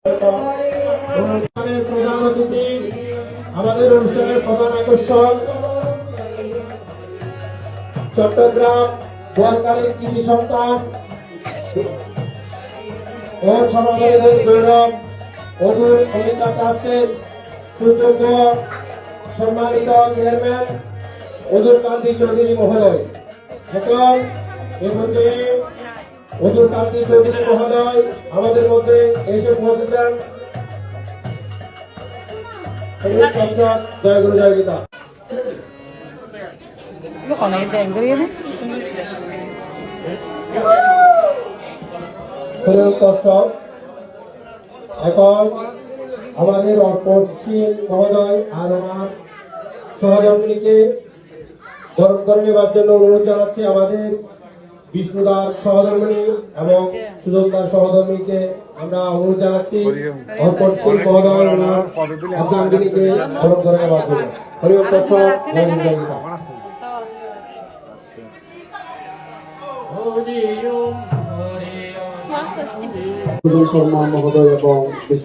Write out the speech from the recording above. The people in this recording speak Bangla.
অনুষ্ঠানের প্রধান অতিথি, আমাদের অনুষ্ঠানের প্রধান আকর্ষণ চট্টগ্রাম বোয়ালখালীর কৃতি সন্তান ও সমাজের গৌরব অদূর অমিতা ট্রাস্টের সুযোগ্য সম্মানিত চেয়ারম্যান অদূর কান্তি চৌধুরী মহোদয়। এখন এ পর্যায়ে অদূর কান্তি চৌধুরী মহোদয় আমাদের মধ্যে এসে পৌঁছেছেন। জয় গুরু জয় গীতা। এখন আমাদের অর্পণশীল মহোদয় আর ওনার সহধর্মিনীকে বরণ করে নেবার জন্য অনুরোধ জানাচ্ছি। আমাদের বিষ্ণুদার সহধর্মিনী এবং সুজনদার সহধর্মিনীকে আমরা অনুরোধ জানাচ্ছি অর্পণশীল মহোদয় ওনার অর্ধাঙ্গিনীকে বরণ করে নেবার জন্য। হরিওম শর্মা মহোদয় এবং